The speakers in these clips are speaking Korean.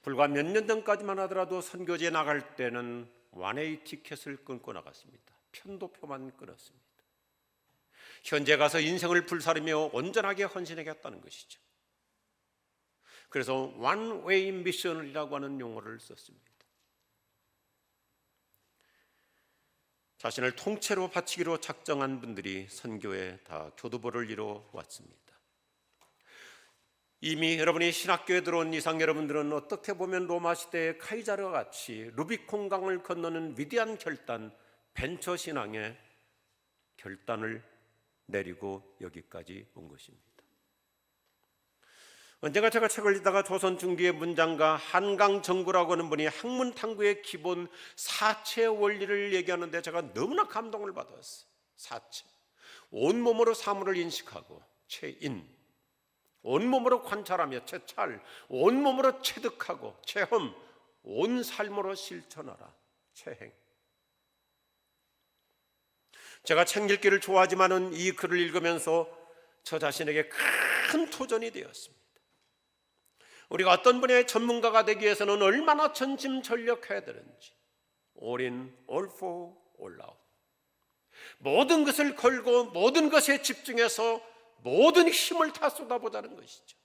불과 몇 년 전까지만 하더라도 선교지에 나갈 때는 원웨이 티켓을 끊고 나갔습니다. 편도표만 끊었습니다. 현재 가서 인생을 불사르며 온전하게 헌신하겠다는 것이죠. 그래서 원웨이 미션이라고 하는 용어를 썼습니다. 자신을 통째로 바치기로 작정한 분들이 선교에 다 교두보를 이루어 왔습니다. 이미 여러분이 신학교에 들어온 이상 여러분들은 어떻게 보면 로마 시대의 카이자르와 같이 루비콘 강을 건너는 위대한 결단, 벤처 신앙의 결단을 내리고 여기까지 온 것입니다. 언젠가 제가 책을 읽다가 조선 중기의 문장가 한강정구라고 하는 분이 학문 탐구의 기본 사체 원리를 얘기하는데 제가 너무나 감동을 받았어요. 사체, 온몸으로 사물을 인식하고 체인, 온몸으로 관찰하며 체찰, 온몸으로 체득하고 체험, 온 삶으로 실천하라, 체행. 제가 책 읽기를 좋아하지만은 이 글을 읽으면서 저 자신에게 큰 도전이 되었습니다. 우리가 어떤 분야의 전문가가 되기 위해서는 얼마나 전심전력해야 되는지, all in, all for, all out. 모든 것을 걸고 모든 것에 집중해서 모든 힘을 다 쏟아보자는 것이죠.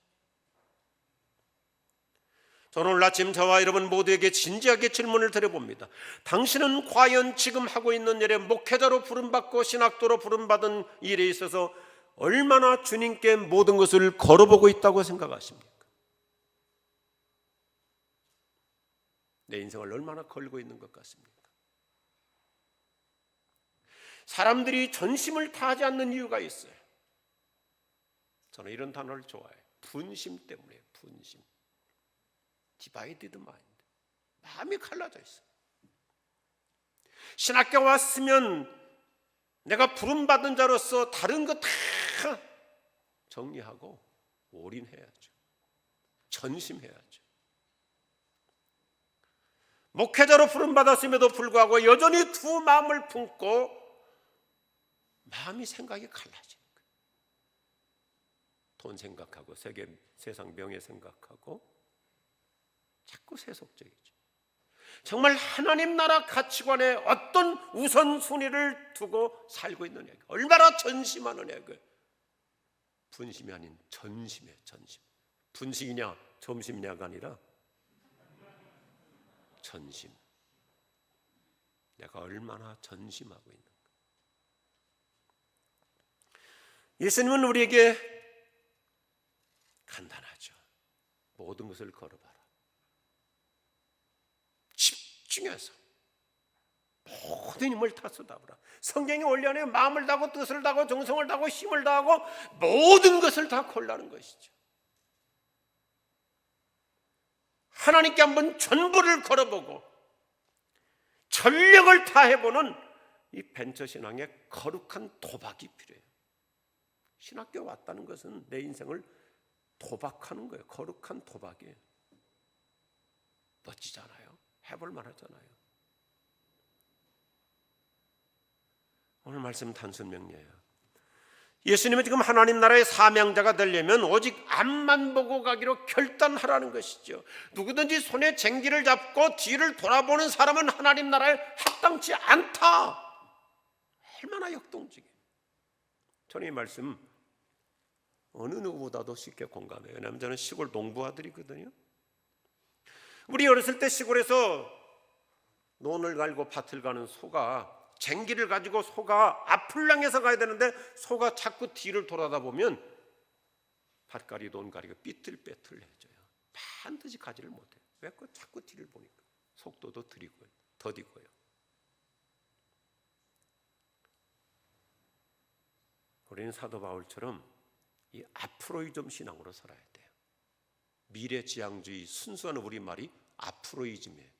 저는 오늘 아침 저와 여러분 모두에게 진지하게 질문을 드려봅니다. 당신은 과연 지금 하고 있는 일에 목회자로 부름받고 신학도로 부름받은 일에 있어서 얼마나 주님께 모든 것을 걸어보고 있다고 생각하십니까? 내 인생을 얼마나 걸고 있는 것 같습니까? 사람들이 전심을 다하지 않는 이유가 있어요. 저는 이런 단어를 좋아해요. 분심 때문에. 분심. 디바이디드 마인드. 마음이 갈라져 있어요. 신학교 왔으면 내가 부름받은 자로서 다른 거 다 정리하고 올인해야죠. 전심해야죠. 목회자로 부름받았음에도 불구하고 여전히 두 마음을 품고 마음이 생각이 갈라지는 거예요. 돈 생각하고 세상 명예 생각하고 자꾸 세속적이죠. 정말 하나님 나라 가치관에 어떤 우선순위를 두고 살고 있느냐, 얼마나 전심하느냐. 분심이 아닌 전심이에요. 전심. 분식이냐 점심이냐가 아니라 전심. 내가 얼마나 전심하고 있는가. 예수님은 우리에게 간단하죠. 모든 것을 걸어봐라. 집중해서 모든 힘을 다 쏟아보라. 성경이 원래 마음을 다하고 뜻을 다하고 정성을 다하고 힘을 다하고 모든 것을 다 걸라는 것이죠. 하나님께 한번 전부를 걸어보고 전력을 다해보는 이 벤처신앙의 거룩한 도박이 필요해요. 신학교 왔다는 것은 내 인생을 도박하는 거예요. 거룩한 도박이에요. 멋지잖아요. 해볼 만하잖아요. 오늘 말씀 단순 명료해요. 예수님은 지금 하나님 나라의 사명자가 되려면 오직 앞만 보고 가기로 결단하라는 것이죠. 누구든지 손에 쟁기를 잡고 뒤를 돌아보는 사람은 하나님 나라에 합당치 않다. 얼마나 역동적이에요. 저는 이 말씀 어느 누구보다도 쉽게 공감해요. 왜냐하면 저는 시골 농부아들이거든요. 우리 어렸을 때 시골에서 논을 갈고 밭을 가는 소가 쟁기를 가지고 소가 앞을 향해서 가야 되는데 소가 자꾸 뒤를 돌아다 보면 밭가리 논가리가 삐뚤빼뚤해져요. 반드시 가지를 못해요. 왜? 자꾸 뒤를 보니까 속도도 느리고요, 더디고요. 우리는 사도 바울처럼 이 아프로이즘 신앙으로 살아야 돼요. 미래지향주의 순수한 우리말이 아프로이즘이에요.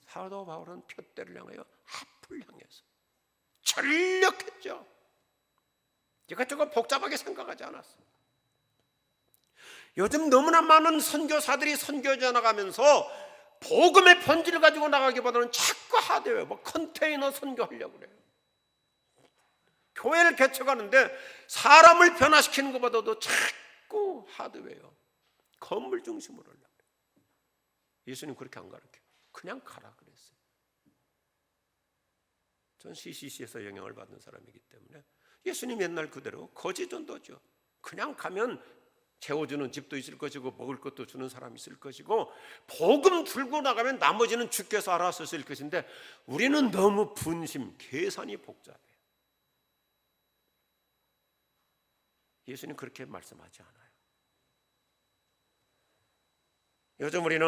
사도 바울은 표대를 향하여 앞을 향해서 전력했죠. 이것저것 복잡하게 생각하지 않았어요. 요즘 너무나 많은 선교사들이 선교지에 나가면서 복음의 편지를 가지고 나가기보다는 자꾸 하대요. 컨테이너 선교하려고 그래요. 교회를 개척하는데 사람을 변화시키는 것보다도 자꾸 하드웨어, 건물 중심으로 하려고 그래요. 예수님 그렇게 안 가르쳐요. 그냥 가라 그랬어요. 전 CCC에서 영향을 받는 사람이기 때문에 예수님 옛날 그대로 거지 전도죠. 그냥 가면 재워주는 집도 있을 것이고 먹을 것도 주는 사람이 있을 것이고 복음 들고 나가면 나머지는 주께서 알아서 쓸 것인데 우리는 너무 분심, 계산이 복잡해요. 예수님 그렇게 말씀하지 않아요. 요즘 우리는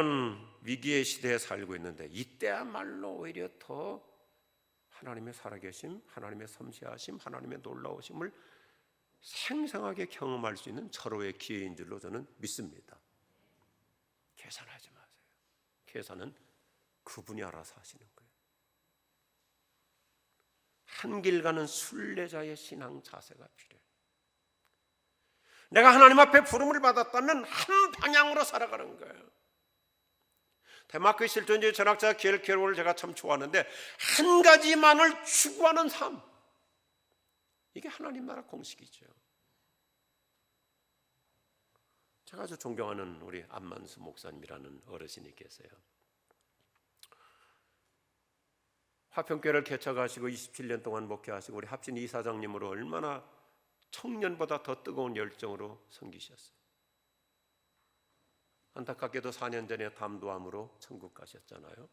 위기의 시대에 살고 있는데 이때야말로 오히려 더 하나님의 살아계심, 하나님의 섬세하심, 하나님의 놀라우심을 생생하게 경험할 수 있는 절호의 기회인 줄로 저는 믿습니다. 계산하지 마세요. 계산은 그분이 알아서 하시는 거예요. 한 길 가는 순례자의 신앙 자세가 필요해요. 내가 하나님 앞에 부름을 받았다면 한 방향으로 살아가는 거예요. 데마크 실존주의 철학자 겔케로를 제가 참 좋아하는데 한 가지만을 추구하는 삶, 이게 하나님 나라 공식이죠. 제가 아주 존경하는 우리 안만수 목사님이라는 어르신이 계세요. 화평교회를 개척하시고 27년 동안 목회하시고 우리 합진 이사장님으로 얼마나 청년보다 더 뜨거운 열정으로 섬기셨어요. 안타깝게도 4년 전에 담도암으로 천국 가셨잖아요.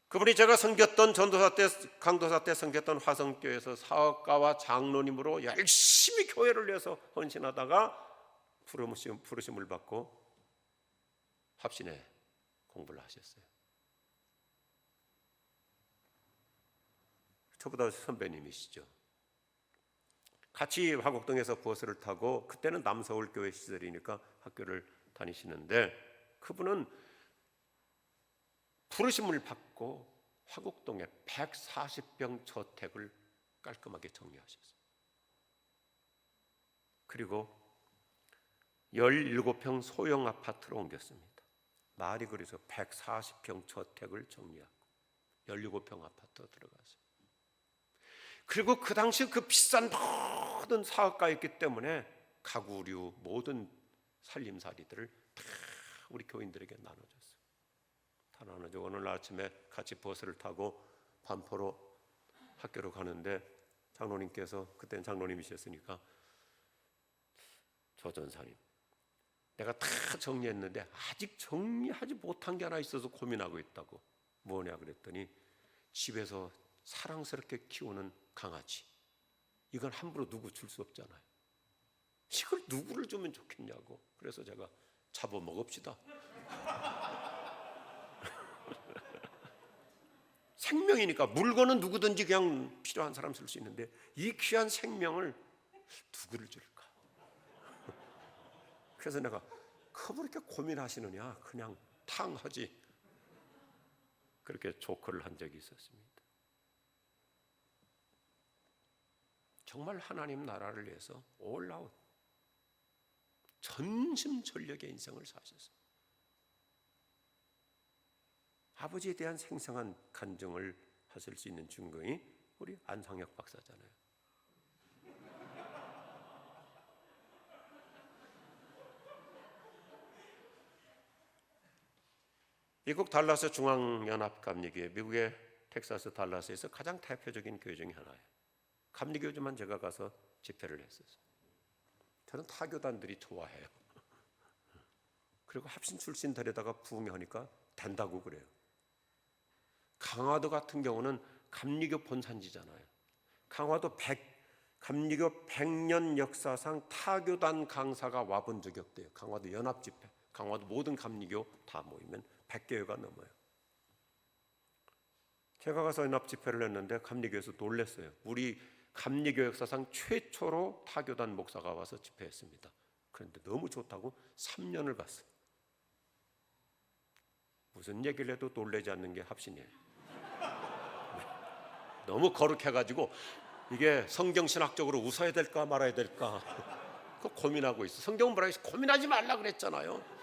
그분이 제가 섬겼던 전도사 때, 강도사 때 섬겼던 화성교회에서 사업가와 장로님으로 열심히 교회를 위해서 헌신하다가 부르심을 받고 합신에 공부를 하셨어요. 저보다 선배님이시죠. 같이 화곡동에서 버스를 타고 그때는 남서울교회 시절이니까 학교를 다니시는데 그분은 부르심을 받고 화곡동에 140평 저택을 깔끔하게 정리하셨어요. 그리고 17평 소형 아파트로 옮겼습니다. 말이 그래서 140평 저택을 정리하고 17평 아파트 들어가서 그리고 그 당시 그 비싼 모든 사업가였기 때문에 가구류 모든 살림살이들을 다 우리 교인들에게 나눠줬어요. 다 나눠주고 오늘 아침에 같이 버스를 타고 반포로 학교로 가는데 장로님께서 그때는 장로님이셨으니까 조 전사님 내가 다 정리했는데 아직 정리하지 못한 게 하나 있어서 고민하고 있다고. 뭐냐 그랬더니 집에서 사랑스럽게 키우는 강아지, 이건 함부로 누구 줄 수 없잖아요. 이걸 누구를 주면 좋겠냐고. 그래서 제가 잡아먹읍시다. 생명이니까 물건은 누구든지 그냥 필요한 사람 쓸 수 있는데 이 귀한 생명을 누구를 줄까? 그래서 내가 그걸 이렇게 고민하시느냐, 그냥 탕하지. 그렇게 조커를 한 적이 있었습니다. 정말 하나님 나라를 위해서 올라온 전심전력의 인생을 사셨습니다. 아버지에 대한 생생한 간증을 하실 수 있는 증거이 우리 안상혁 박사잖아요. 미국 달라스 중앙연합감리교회, 미국의 텍사스 달라스에서 가장 대표적인 교회 중에 하나예요. 감리교지만 제가 가서 집회를 했었어요. 저는 타교단들이 좋아해요. 그리고 합신 출신들에다가 부흥하니까 된다고 그래요. 강화도 같은 경우는 감리교 본산지잖아요. 강화도 감리교 100년 역사상 타교단 강사가 와본 적이 없대요. 강화도 연합집회, 강화도 모든 감리교 다 모이면 100개회가 넘어요. 제가 가서 연합집회를 했는데 감리교에서 놀랐어요. 우리 감리교 역사상 최초로 타교단 목사가 와서 집회했습니다. 그런데 너무 좋다고 3년을 갔어요. 무슨 얘기를 해도 놀라지 않는 게 합신이에요. 너무 거룩해가지고 이게 성경신학적으로 웃어야 될까 말아야 될까 그거 고민하고 있어. 성경은 뭐라 해서 고민하지 말라 그랬잖아요.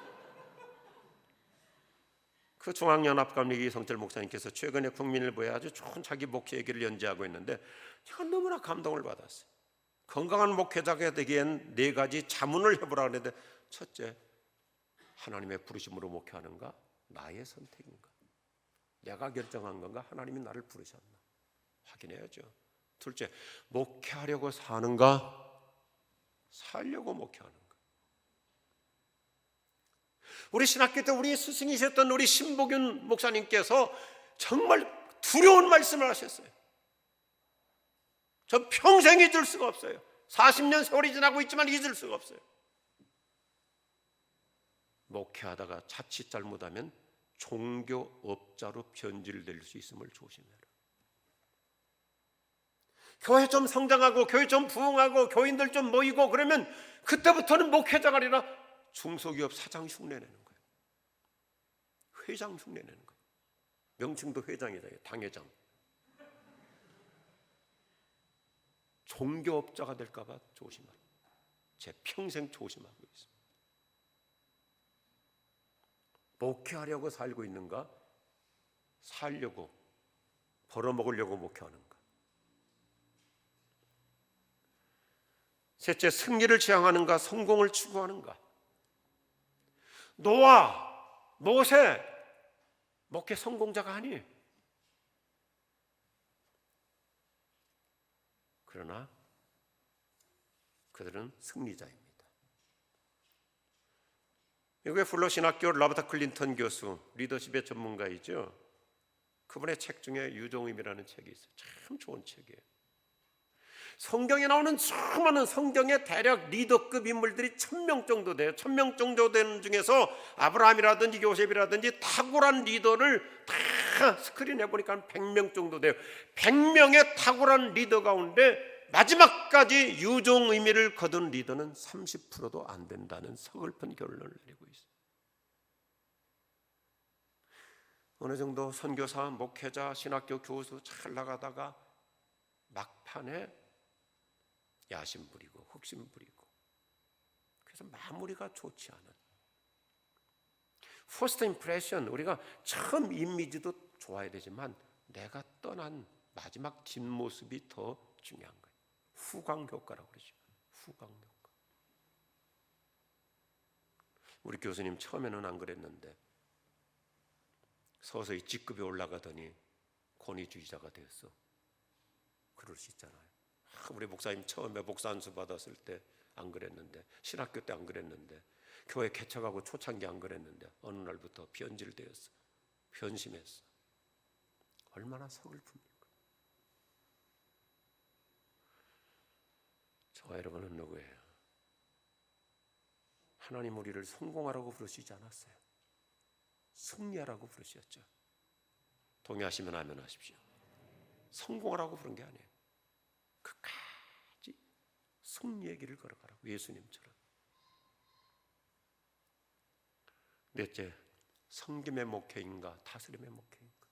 그 중앙연합감리교 이성철 목사님께서 최근에 국민일보에 아주 좋은 자기 목회 얘기를 연재하고 있는데 제가 너무나 감동을 받았어요. 건강한 목회자가 되기엔 4가지 자문을 해보라 그랬는데, 첫째, 하나님의 부르심으로 목회하는가? 나의 선택인가? 내가 결정한 건가? 하나님이 나를 부르셨나? 확인해야죠. 둘째, 목회하려고 사는가? 살려고 목회하는가? 우리 신학교 때 우리 스승이셨던 우리 신복윤 목사님께서 정말 두려운 말씀을 하셨어요. 전 평생 잊을 수가 없어요. 40년 세월이 지나고 있지만 잊을 수가 없어요. 목회하다가 자칫 잘못하면 종교업자로 변질될 수 있음을 조심해라. 교회 좀 성장하고 교회 좀 부흥하고 교인들 좀 모이고 그러면 그때부터는 목회자가 아니라 중소기업 사장 흉내내는 거예요. 회장 흉내내는 거예요. 명칭도 회장이다. 당회장. 종교업자가 될까 봐 조심하라. 제 평생 조심하고 있습니다. 목회하려고 살고 있는가? 살려고, 벌어먹으려고 목회하는가? 셋째, 승리를 지향하는가? 성공을 추구하는가? 노아, 모세, 목회 성공자가 아니에요. 그러나 그들은 승리자입니다. 미국의 플러 신학교 로버트 클린턴 교수, 리더십의 전문가이죠. 그분의 책 중에 유종임이라는 책이 있어요. 참 좋은 책이에요. 성경에 나오는 수많은 성경의 대략 리더급 인물들이 1000명 정도 돼요. 1000명 정도 되는 중에서 아브라함이라든지 요셉이라든지 탁월한 리더를 다 스크린에 보니까 100명 정도 돼요. 100명의 탁월한 리더 가운데 마지막까지 유종 의미를 거둔 리더는 30%도 안 된다는 서글픈 결론을 내리고 있어요. 어느 정도 선교사, 목회자, 신학교 교수 잘 나가다가 막판에 야심 부리고 흑심 부리고, 그래서 마무리가 좋지 않은, 퍼스트 임프레션, 우리가 처음 이미지도 좋아야 되지만 내가 떠난 마지막 뒷모습이 더 중요한 거예요. 후광 효과라고 그러죠. 후광 효과. 우리 교수님 처음에는 안 그랬는데 서서히 직급이 올라가더니 권위주의자가 되었어. 그럴 수 있잖아요. 우리 목사님 처음에 목사 안수 받았을 때 안 그랬는데, 신학교 때 안 그랬는데, 교회 개척하고 초창기 안 그랬는데 어느 날부터 변질되었어. 변심했어. 얼마나 서글픕니까? 저와 여러분은 누구예요? 하나님 우리를 성공하라고 부르시지 않았어요. 승리하라고 부르셨죠. 동의하시면 아멘 하십시오. 성공하라고 부른 게 아니에요. 끝까지 승리의 길을 걸어가라고, 예수님처럼. 넷째, 섬김의 목회인가 다스림의 목회인가?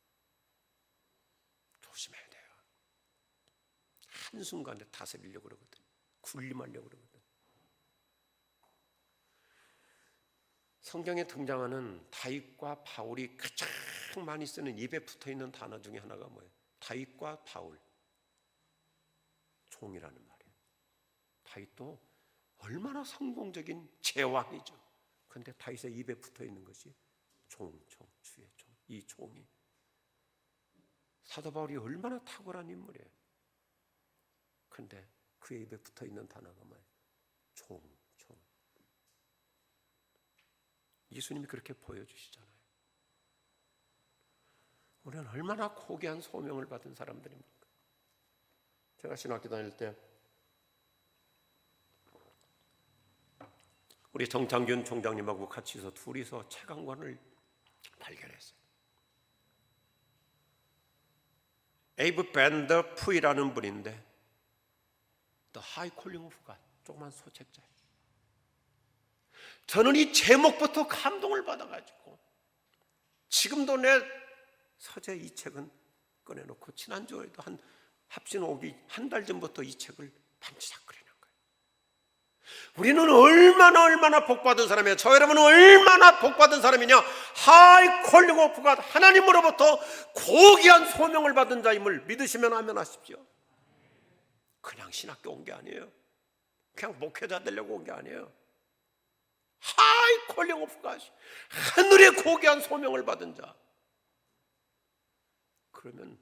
조심해야 돼요. 한순간에 다스리려고 그러거든. 군림하려고 그러거든. 성경에 등장하는 다윗과 바울이 가장 많이 쓰는 입에 붙어있는 단어 중에 하나가 뭐예요? 다윗과 바울, 종이라는 말이에요. 다윗도 얼마나 성공적인 제왕이죠. 그런데 다윗의 입에 붙어있는 것이 주의 종, 이 종이. 사도 바울이 얼마나 탁월한 인물이에요. 그런데 그의 입에 붙어있는 단어가 뭐예요? 종. 예수님이 그렇게 보여주시잖아요. 우리는 얼마나 고귀한 소명을 받은 사람들입니까? 제가 신학교 다닐 때 우리 정창균 총장님하고 같이서 둘이서 책 한 권을 발견했어요. 에이브 밴더 푸이라는 분인데 The High Calling of God, 조그만 소책자예요. 저는 이 제목부터 감동을 받아가지고 지금도 내 서재 이 책은 꺼내놓고, 지난주에도 한 합신 오기 한 달 전부터 이 책을 반지작거리는 거예요. 우리는 얼마나 복받은 사람이에요. 저 여러분은 얼마나 복받은 사람이냐. 하이 콜링 오프 갓, 하나님으로부터 고귀한 소명을 받은 자임을 믿으시면 아멘 하십시오. 그냥 신학교 온 게 아니에요. 그냥 목회자 되려고 온 게 아니에요. 하이 콜링 오브 갓, 하늘의 고귀한 소명을 받은 자. 그러면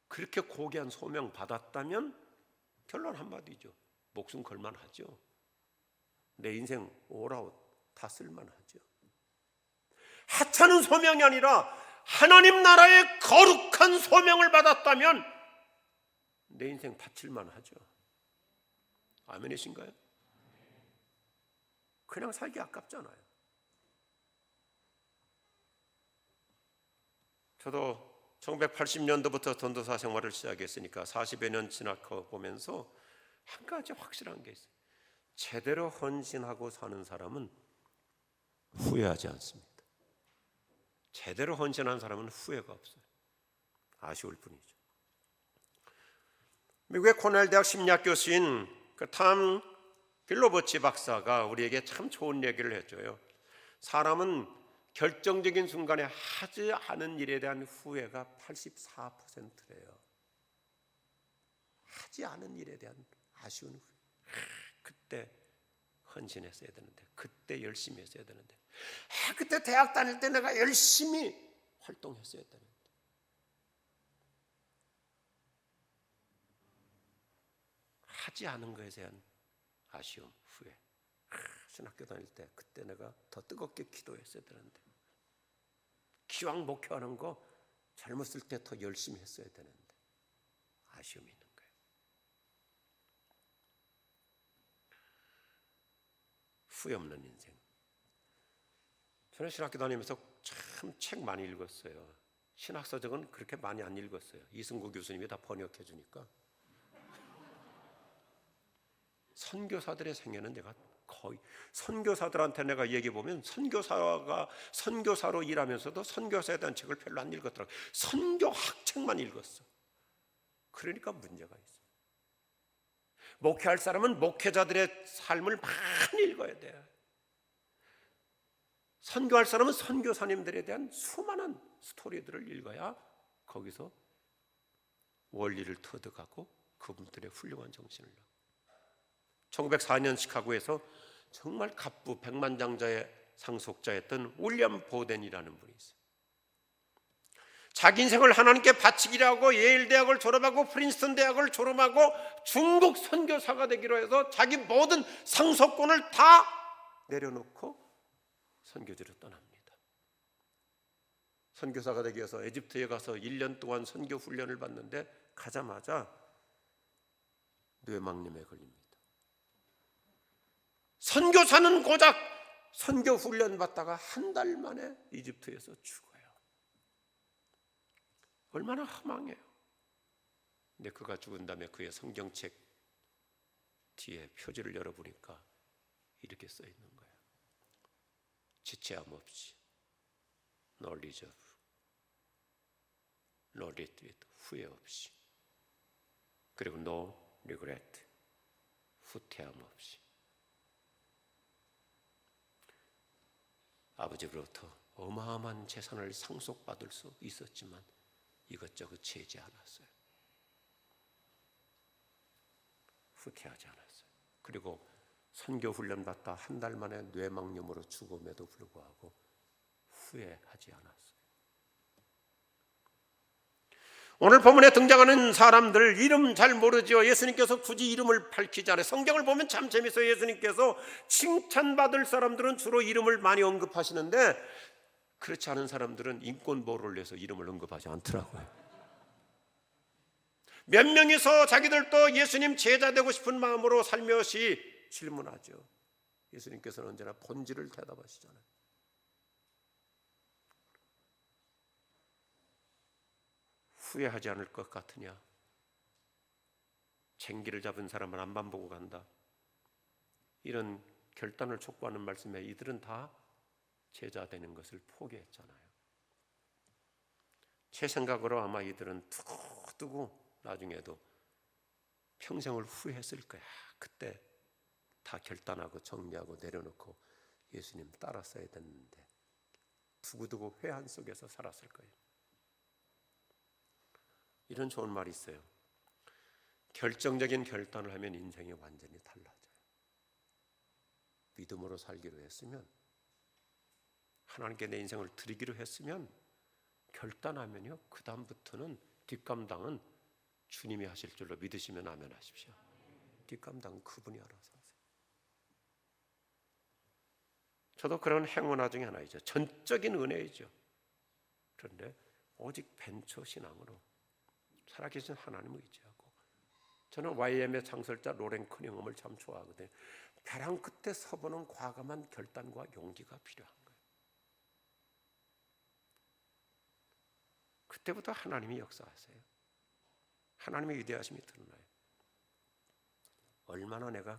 그렇게 고귀한 소명 받았다면 결론 한마디죠. 목숨 걸만하죠. 내 인생 올아웃 다 쓸만하죠. 하찮은 소명이 아니라 하나님 나라의 거룩한 소명을 받았다면 내 인생 바칠만 하죠. 아멘이신가요? 그냥 살기 아깝잖아요. 저도 1980년도부터 전도사 생활을 시작했으니까 40여 년 지나고 보면서 한 가지 확실한 게 있어요. 제대로 헌신하고 사는 사람은 후회하지 않습니다. 제대로 헌신한 사람은 후회가 없어요. 아쉬울 뿐이죠. 미국의 코넬 대학 심리학 교수인 탐 빌로버치 박사가 우리에게 참 좋은 얘기를 해줘요. 사람은 결정적인 순간에 하지 않은 일에 대한 후회가 84%래요. 하지 않은 일에 대한 아쉬운 후회. 그때 헌신했어야 되는데, 그때 열심히 했어야 되는데, 그때 대학 다닐 때 내가 열심히 활동했어야 되는데. 하지 않은 것에 대한 아쉬움, 후회. 신학교 다닐 때 그때 내가 더 뜨겁게 기도했어야 되는데, 기왕 목회하는 거 젊었을 때 더 열심히 했어야 되는데 아쉬움이 있는 거예요. 후회 없는 인생. 저는 신학교 다니면서 참 책 많이 읽었어요. 신학서적은 그렇게 많이 안 읽었어요. 이승구 교수님이 다 번역해 주니까. 선교사들의 생애는 내가 거의, 선교사들한테 내가 얘기해 보면 선교사가 선교사로 일하면서도 선교사에 대한 책을 별로 안 읽었더라고요. 선교학 책만 읽었어. 그러니까 문제가 있어요. 목회할 사람은 목회자들의 삶을 많이 읽어야 돼요. 선교할 사람은 선교사님들에 대한 수많은 스토리들을 읽어야 거기서 원리를 터득하고 그분들의 훌륭한 정신을 낳고. 1904년 시카고에서 정말 갑부 백만장자의 상속자였던 윌리엄 보덴이라는 분이 있어요. 자기 인생을 하나님께 바치기로 하고 예일 대학을 졸업하고 프린스턴 대학을 졸업하고 중국 선교사가 되기로 해서 자기 모든 상속권을 다 내려놓고 선교지로 떠납니다. 선교사가 되기 위해서 에집트에 가서 1년 동안 선교 훈련을 받는데 가자마자 뇌망림에 걸립니다. 선교사는 고작 선교 훈련 받다가 한 달 만에 이집트에서 죽어요. 얼마나 허망해요. 근데 그가 죽은 다음에 그의 성경책 뒤에 표지를 열어보니까 이렇게 써 있는 거예요. 지체함 없이, no reserve, no retreat, 후회 없이, 그리고 no regret, 후퇴함 없이. 아버지로부터 어마어마한 재산을 상속받을 수 있었지만 이것저것 채지 않았어요. 후퇴하지 않았어요. 그리고 선교 훈련 받다 한 달 만에 뇌망염으로 죽음에도 불구하고 후회하지 않았어요. 오늘 본문에 등장하는 사람들 이름 잘 모르죠. 예수님께서 굳이 이름을 밝히지 않아요. 성경을 보면 참 재밌어요. 예수님께서 칭찬받을 사람들은 주로 이름을 많이 언급하시는데 그렇지 않은 사람들은 인권보호를 위해서 이름을 언급하지 않더라고요. 몇 명이서 자기들도 예수님 제자 되고 싶은 마음으로 살며시 질문하죠. 예수님께서는 언제나 본질을 대답하시잖아요. 후회하지 않을 것 같으냐? 쟁기를 잡은 사람은 앞만 보고 간다. 이런 결단을 촉구하는 말씀에 이들은 다 제자 되는 것을 포기했잖아요. 제 생각으로 아마 이들은 두고두고 나중에도 평생을 후회했을 거야. 그때 다 결단하고 정리하고 내려놓고 예수님 따랐어야 됐는데 두고두고 회한 속에서 살았을 거예요. 이런 좋은 말이 있어요. 결정적인 결단을 하면 인생이 완전히 달라져요. 믿음으로 살기로 했으면, 하나님께 내 인생을 드리기로 했으면 결단하면요, 그 다음부터는 뒷감당은 주님이 하실 줄로 믿으시면 아멘 하십시오. 뒷감당은 그분이 알아서 하세요. 저도 그런 행운화 중에 하나이죠. 전적인 은혜이죠. 그런데 오직 벤처 신앙으로 살아계신 하나님을 의지하고, 저는 YM의 창설자 로렌 커닝엄을 참 좋아하거든요. 벼랑 끝에 서보는 과감한 결단과 용기가 필요한 거예요. 그때부터 하나님이 역사하세요. 하나님의 위대하심이 드러나요. 얼마나 내가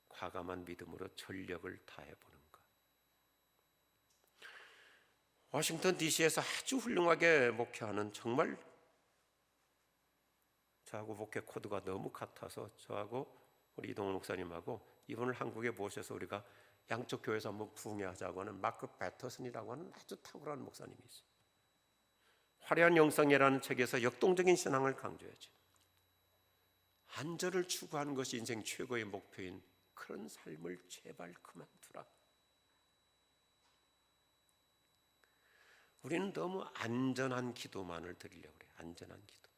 과감한 믿음으로 전력을 다해보는가. 워싱턴 DC에서 아주 훌륭하게 목회하는, 정말 저하고 목회 코드가 너무 같아서 저하고 우리 이동훈 목사님하고 이분을 한국에 모셔서 우리가 양쪽 교회에서 한번 부흥회하자고 하는 마크 배터슨이라고 하는 아주 탁월한 목사님이 있어요. 화려한 영성이라는 책에서 역동적인 신앙을 강조하죠. 안전을 추구하는 것이 인생 최고의 목표인 그런 삶을 제발 그만두라. 우리는 너무 안전한 기도만을 드리려고 그래요. 안전한 기도.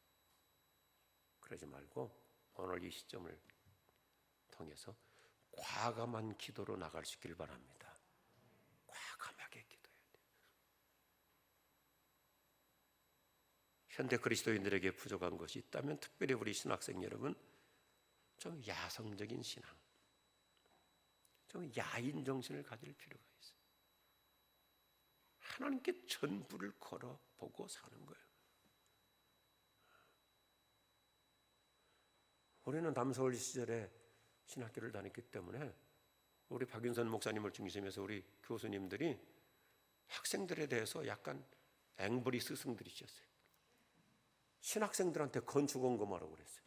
그러지 말고 오늘 이 시점을 통해서 과감한 기도로 나갈 수 있길 바랍니다. 과감하게 기도해야 돼요. 현대 그리스도인들에게 부족한 것이 있다면 특별히 우리 신학생 여러분, 좀 야성적인 신앙, 좀 야인 정신을 가질 필요가 있어요. 하나님께 전부를 걸어보고 사는 거예요. 우리는 남서울 시절에 신학교를 다녔기 때문에 우리 박윤선 목사님을 중심해서 우리 교수님들이 학생들에 대해서 약간 앵벌이 스승들이셨어요. 신학생들한테 건축원금하라고 그랬어요.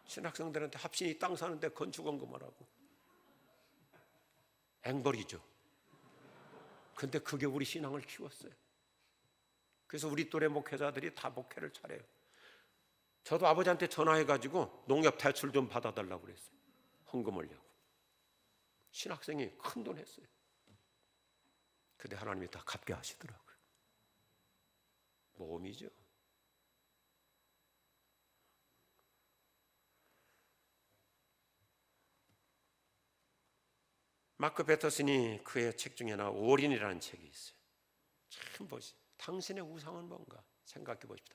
신학생들한테 합신이 땅 사는데 건축원금하라고. 앵벌이죠. 근데 그게 우리 신앙을 키웠어요. 그래서 우리 또래 목회자들이 다 목회를 잘해요. 저도 아버지한테 전화해가지고 농협 대출 좀 받아달라고 그랬어요. 헌금하려고. 신학생이 큰돈 했어요. 근데 하나님이 다 갚게 하시더라고요. 모험이죠. 마크 배터슨이 그의 책 중에 하나 올인이라는 책이 있어요. 참 보시, 당신의 우상은 뭔가 생각해 보십시다.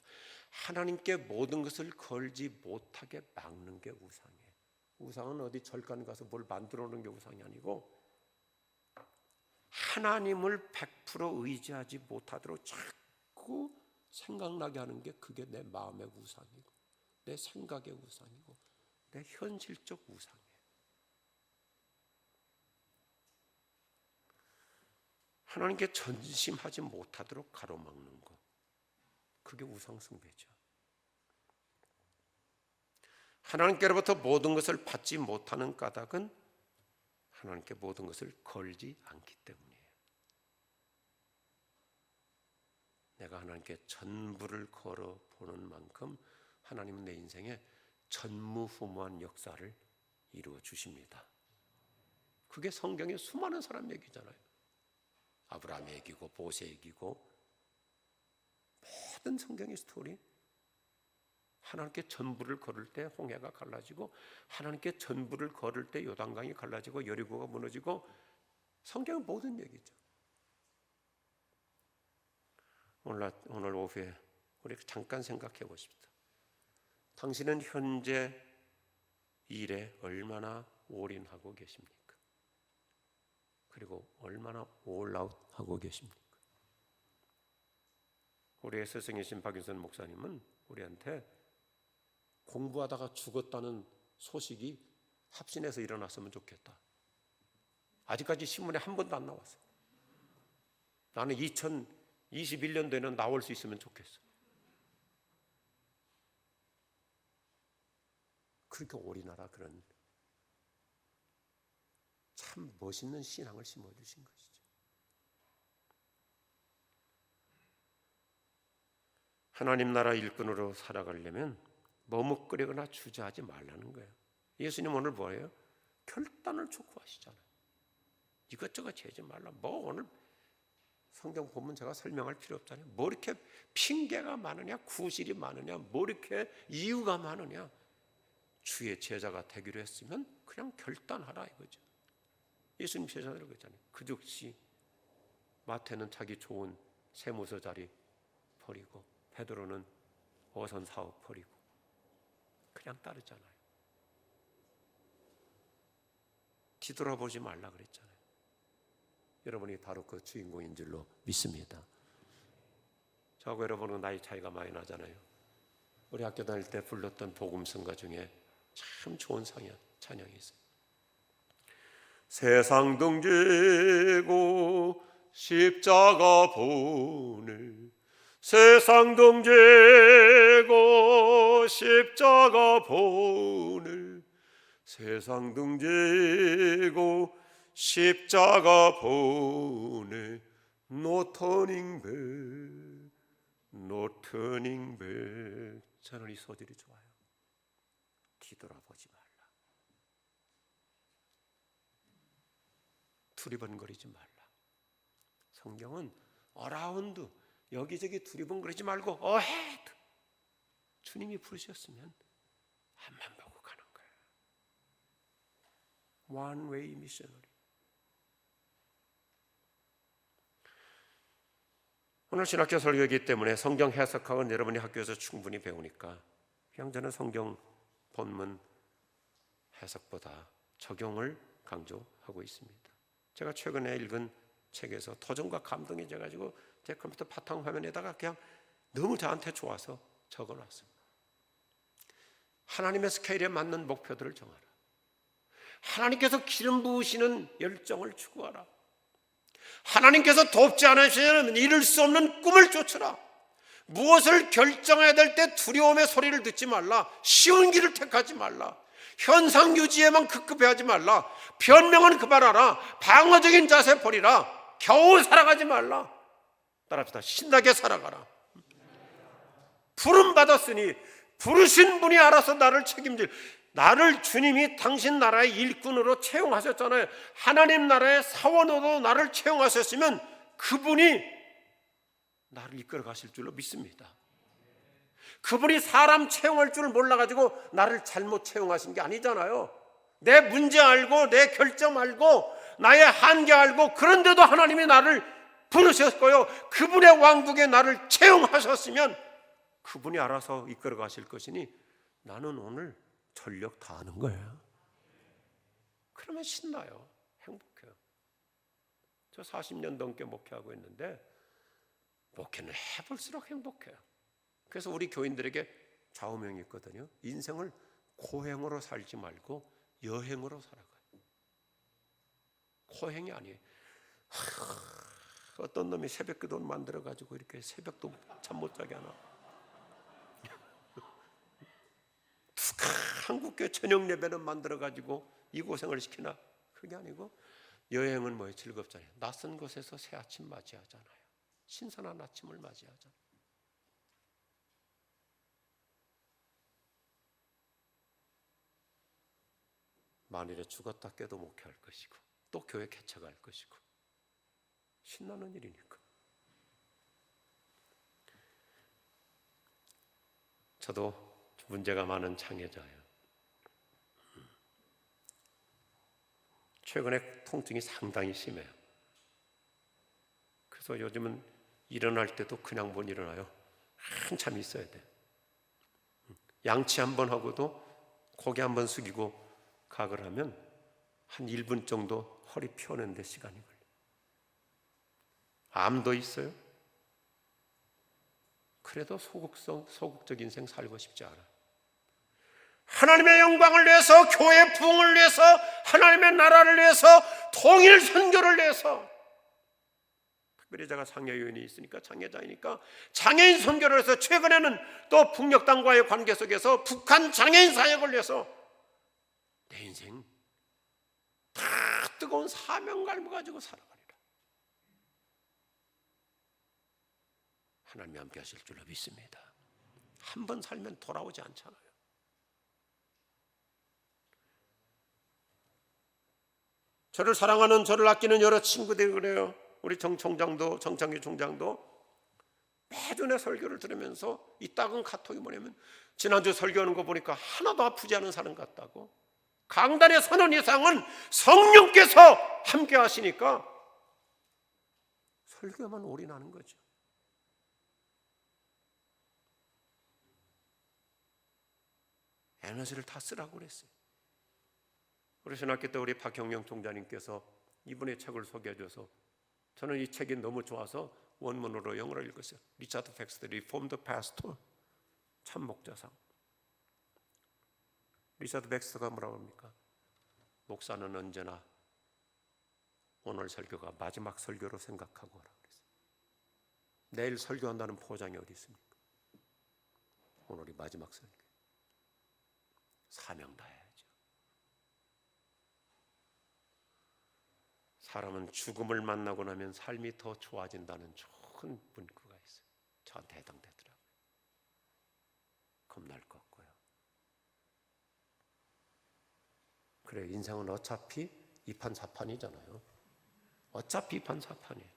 하나님께 모든 것을 걸지 못하게 막는 게 우상이에요. 우상은 어디 절간 가서 뭘 만들어 놓은 게 우상이 아니고, 하나님을 100% 의지하지 못하도록 자꾸 생각나게 하는 게, 그게 내 마음의 우상이고 내 생각의 우상이고 내 현실적 우상이에요. 하나님께 전심하지 못하도록 가로막는 것, 그게 우상숭배죠. 하나님께로부터 모든 것을 받지 못하는 까닭은 하나님께 모든 것을 걸지 않기 때문이에요. 내가 하나님께 전부를 걸어보는 만큼 하나님은 내 인생에 전무후무한 역사를 이루어 주십니다. 그게 성경의 수많은 사람 얘기잖아요. 아브라함의 얘기고 모세의 얘기고, 모든 성경의 스토리. 하나님께 전부를 걸을 때 홍해가 갈라지고, 하나님께 전부를 걸을 때 요단강이 갈라지고 여리고가 무너지고, 성경은 모든 얘기죠. 오늘 오후에 우리 잠깐 생각해 보십시다. 당신은 현재 일에 얼마나 올인하고 계십니까? 그리고 얼마나 올아웃하고 계십니까? 우리의 스승이신 박윤선 목사님은 우리한테 공부하다가 죽었다는 소식이 합신해서 일어났으면 좋겠다. 아직까지 신문에 한 번도 안 나왔어. 나는 2021년도에는 나올 수 있으면 좋겠어. 그렇게 올인하라, 그런 참 멋있는 신앙을 심어주신 것이죠. 하나님 나라 일꾼으로 살아가려면 머뭇거리거나 주저하지 말라는 거예요. 예수님 오늘 뭐예요? 결단을 촉구하시잖아요. 이것저것 재지 말라. 뭐 오늘 성경 본문 제가 설명할 필요 없잖아요. 뭐 이렇게 핑계가 많으냐, 구실이 많으냐, 뭐 이렇게 이유가 많으냐. 주의 제자가 되기로 했으면 그냥 결단하라 이거죠. 예수님 제자들 그랬잖아요. 그 즉시 마태는 자기 좋은 세무서 자리 버리고 베드로는 어선 사업 버리고 그냥 따르잖아요. 뒤돌아보지 말라 그랬잖아요. 여러분이 바로 그 주인공인 줄로 믿습니다. 저하고 여러분은 나이 차이가 많이 나잖아요. 우리 학교 다닐 때 불렀던 복음성가 중에 참 좋은 찬양이 있어요. 세상 등지고 십자가 보내, 세상 등지고 십자가 보내, 세상 등지고 십자가 보내, No turning back, No turning back. 저는 이 소절이 좋아요. 뒤돌아보지 말라. 두리번거리지 말라. 성경은 어라운드, 여기저기 두리번거리지 말고 어헤드. 주님이 부르셨으면 앞만 보고 가는 거예요. One way missionary. 오늘 신학교 설교이기 때문에 성경 해석학은 여러분이 학교에서 충분히 배우니까 그냥 저는 성경 본문 해석보다 적용을 강조하고 있습니다. 제가 최근에 읽은 책에서 도전과 감동이 돼가지고 제 컴퓨터 바탕화면에다가 그냥 너무 저한테 좋아서 적어놨습니다. 하나님의 스케일에 맞는 목표들을 정하라. 하나님께서 기름 부으시는 열정을 추구하라. 하나님께서 돕지 않으시면 이룰 수 없는 꿈을 쫓으라. 무엇을 결정해야 될 때 두려움의 소리를 듣지 말라. 쉬운 길을 택하지 말라. 현상 유지에만 급급해하지 말라. 변명은 그만하라. 방어적인 자세 버리라. 겨우 살아가지 말라. 따라합시다. 신나게 살아가라. 부름 받았으니 부르신 분이 알아서 나를 책임질, 나를 주님이 당신 나라의 일꾼으로 채용하셨잖아요. 하나님 나라의 사원으로 나를 채용하셨으면 그분이 나를 이끌어 가실 줄로 믿습니다. 그분이 사람 채용할 줄 몰라가지고 나를 잘못 채용하신 게 아니잖아요. 내 문제 알고 내 결정 알고 나의 한계 알고 그런데도 하나님이 나를 부르셨고요. 그분의 왕국에 나를 채용하셨으면 그분이 알아서 이끌어 가실 것이니 나는 오늘 전력 다하는 거예요. 그러면 신나요. 행복해요. 저 40년 넘게 목회하고 있는데 목회는 해볼수록 행복해요. 그래서 우리 교인들에게 좌우명이 있거든요. 인생을 고행으로 살지 말고 여행으로 살아가요. 고행이 아니에요. 어떤 놈이 새벽기도 만들어가지고 이렇게 새벽도 잠 못 자게 하나. 한국교회 저녁 예배는 만들어가지고 이 고생을 시키나. 그게 아니고 여행은 뭐예요? 즐겁잖아요. 낯선 곳에서 새 아침 맞이하잖아요. 신선한 아침을 맞이하잖아요. 만일에 죽었다 깨도 목회할 것이고 또 교회 개척할 것이고 신나는 일이니까. 저도 문제가 많은 창의자예요. 최근에 통증이 상당히 심해요. 그래서 요즘은 일어날 때도 그냥 못 일어나요. 한참 있어야 돼요. 양치 한번 하고도 고개 한번 숙이고 각을 하면 한 1분 정도 허리 펴는데 시간이 걸려요. 암도 있어요. 그래도 소극적 인생 살고 싶지 않아. 하나님의 영광을 위해서, 교회 부흥을 위해서, 하나님의 나라를 위해서, 통일 선교를 위해서. 특별히 제가 장애요인이 있으니까 장애자이니까 장애인 선교를 해서 최근에는 또 북녘당과의 관계 속에서 북한 장애인 사역을 위해서 내 인생 다 뜨거운 사명감을 가지고 살아가리라. 하나님이 함께 하실 줄로 믿습니다. 한 번 살면 돌아오지 않잖아요. 저를 사랑하는, 저를 아끼는 여러 친구들이 그래요. 우리 정청장도, 정창규 총장도 매주 내 설교를 들으면서 이 딱은 카톡이 뭐냐면, 지난주 설교하는 거 보니까 하나도 아프지 않은 사람 같다고. 강단에 서는 이상은 성령께서 함께 하시니까 설교만 올인하는 거죠. 에너지를 다 쓰라고 그랬어요. 우리 신학교 때 우리 박형영 총장님께서 이분의 책을 소개해줘서 저는 이 책이 너무 좋아서 원문으로 영어로 읽었어요. 리차드 팩스터 리폼드 파스토, 참목자상. 리차드 팩스터가 뭐라고 합니까? 목사는 언제나 오늘 설교가 마지막 설교로 생각하고 하라고 그랬어요. 내일 설교한다는 포장이 어디 있습니까? 오늘이 마지막 설교. 사명 다해야죠. 사람은 죽음을 만나고 나면 삶이 더 좋아진다는 좋은 문구가 있어요. 저한테 해당되더라고요. 겁날 것 같고요. 그래, 인생은 어차피 이판사판이잖아요. 어차피 이판사판이에요.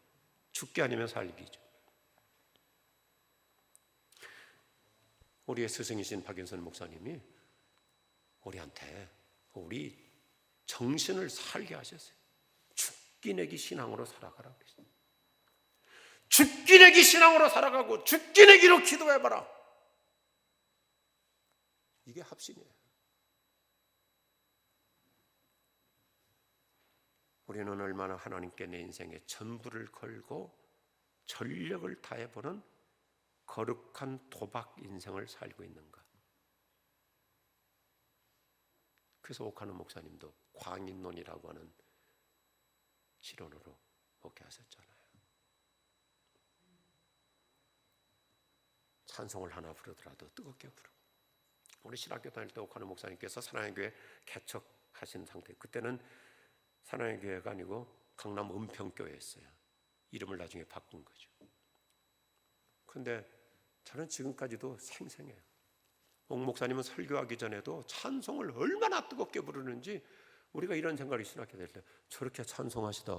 죽기 아니면 살기죠. 우리의 스승이신 박윤선 목사님이 우리한테 우리 정신을 살게 하셨어요. 죽기 내기 신앙으로 살아가라고 그랬어요. 죽기 내기 신앙으로 살아가고 죽기 내기로 기도해봐라. 이게 합신이에요. 우리는 얼마나 하나님께 내 인생에 전부를 걸고 전력을 다해보는 거룩한 도박 인생을 살고 있는가. 그래서 옥하는 목사님도 광인론이라고 하는 실론으로 목회하셨잖아요. 찬송을 하나 부르더라도 뜨겁게 부르고. 우리 신학교 다닐 때 옥하는 목사님께서 사랑의 교회 개척하신 상태, 그때는 사랑의 교회가 아니고 강남 은평교회였어요. 이름을 나중에 바꾼 거죠. 그런데 저는 지금까지도 생생해요. 옥 목사님은 설교하기 전에도 찬송을 얼마나 뜨겁게 부르는지 우리가 이런 생각을 신학교 될 때, 저렇게 찬송하시다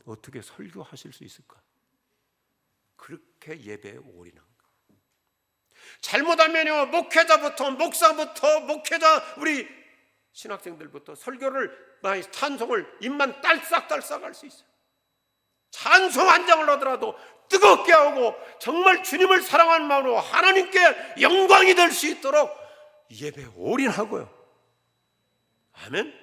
어떻게 설교하실 수 있을까? 그렇게 예배에 올인한 거예요. 잘못하면요, 목회자부터 목사부터 목회자 우리 신학생들부터 설교를 많이 찬송을 입만 딸싹딸싹 할 수 있어요. 찬송 한 장을 하더라도 뜨겁게 하고 정말 주님을 사랑하는 마음으로 하나님께 영광이 될 수 있도록 예배에 올인하고요. 아멘.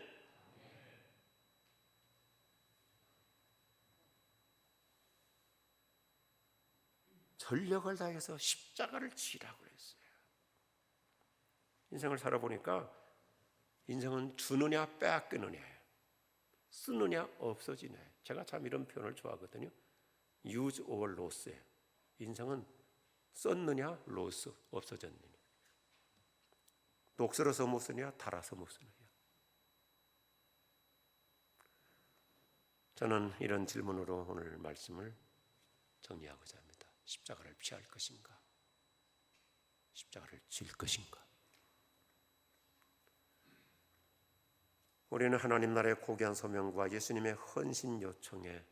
전력을 다해서 십자가를 지라고 했어요. 인생을 살아보니까 인생은 주느냐 빼앗기느냐예요. 쓰느냐 없어지냐. 제가 참 이런 표현을 좋아하거든요. use or loss예요. 인생은 썼느냐 로스, 없어졌느냐. 녹슬어서 못 쓰느냐 달아서 못 쓰느냐. 저는 이런 질문으로 오늘 말씀을 정리하고자 합니다. 십자가를 피할 것인가? 십자가를 질 것인가? 우리는 하나님 나라의 고귀한 소명과 예수님의 헌신 요청에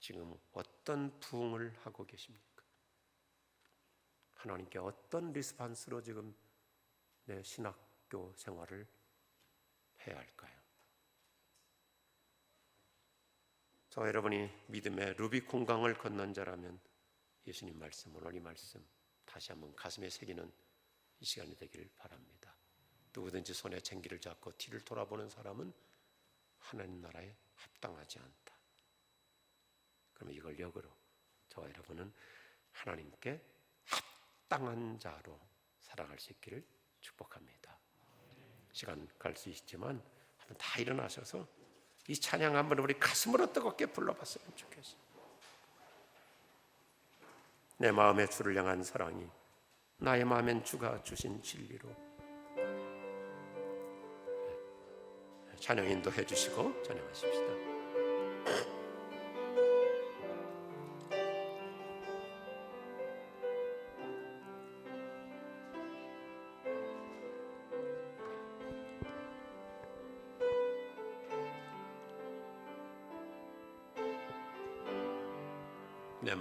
지금 어떤 부응을 하고 계십니까? 하나님께 어떤 리스판스로 지금 내 신학교 생활을 해야 할까요? 저 여러분이 믿음의 루비콘강을 건넌 자라면 예수님 말씀, 오늘 이 말씀 다시 한번 가슴에 새기는 이 시간이 되기를 바랍니다. 누구든지 손에 쟁기를 잡고 뒤를 돌아보는 사람은 하나님 나라에 합당하지 않다. 그러면 이걸 역으로 저와 여러분은 하나님께 합당한 자로 살아갈 수 있기를 축복합니다. 시간 갈 수 있지만 한번 다 일어나셔서 이 찬양 한번 우리 가슴으로 뜨겁게 불러봤으면 좋겠어요. 내 마음에 주를 향한 사랑이 나의 마음엔 주가 주신 진리로. 찬양 인도해 주시고 찬양하십시다. 내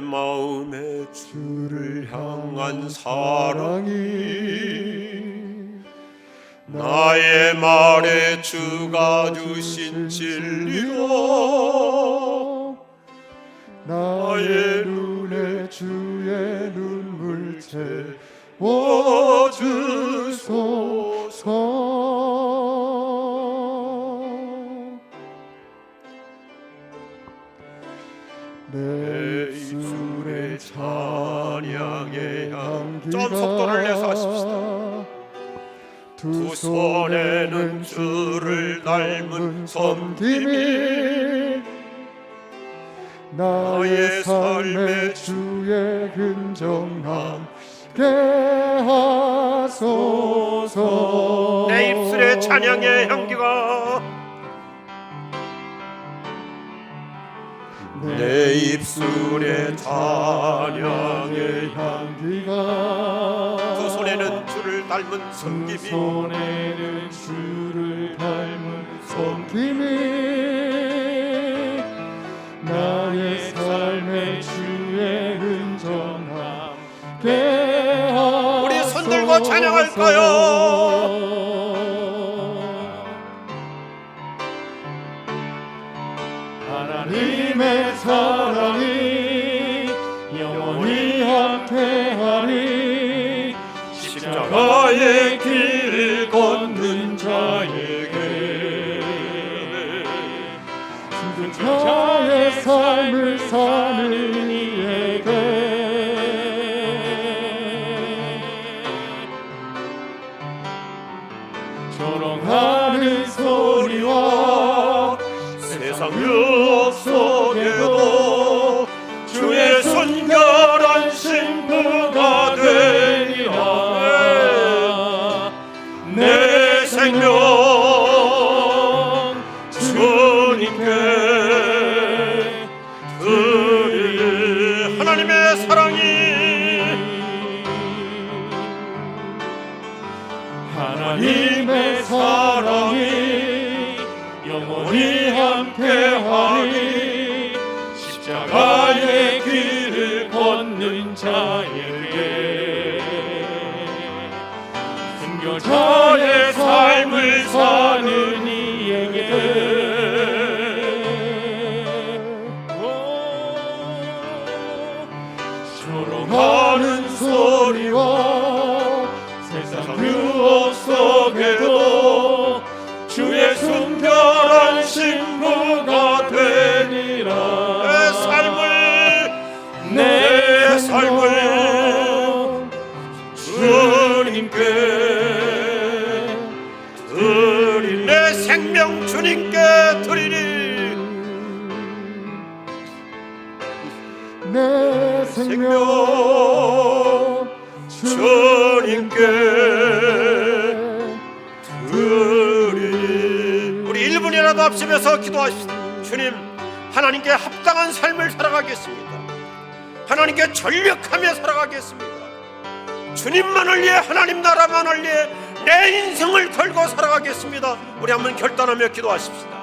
마음에 주를 향한 사랑이 나의 말에 주가 주신 진리로 나의 눈에 주의 눈물 채워주소서. 내 입술에 찬양의 향기가 좀 속도를 내서 하십시다. 두 손에는 주를 닮은 섬김이 나의 삶에 주의 흔적 남게 하소서. 내 입술에 찬양의 향기가 내 입술에 찬양의 향기가 두 손에는 주를 닮은 두 섬김이 손에는 주를 닮은 섬김이 나의 삶에 주의 흔적 남게 하소서. 우리 손 들고 찬양할까요? 하나님의 사랑이 영원히 함께하리. 십자가의 길을 걷는 자에게 힘든 자의 삶을 사는 이에게 조롱하는 소리와 세상 유혹 속에도 주의 순결한 신부가 되리라. 내 생명 주님께 드리리. 하나님의 사랑이 하나님의 사랑이 영원히 함께하리. 십자가의 길을 걷는 자에게 순교자의 삶을 사는 이에게 조롱하는 소리와 세상 유혹 속에도 주의 순결한 신부가 되리라. 내 삶을 주님께 드리리. 내 생명 주님께 드리리. 내 생명 주님께 드리리. 우리 1분이라도 앞서면서 기도하십시다. 주님, 하나님께 합당한 삶을 살아가겠습니다. 하나님께 전력하며 살아가겠습니다. 주님만을 위해, 하나님 나라만을 위해 내 인생을 걸고 살아가겠습니다. 우리 한번 결단하며 기도하십시다.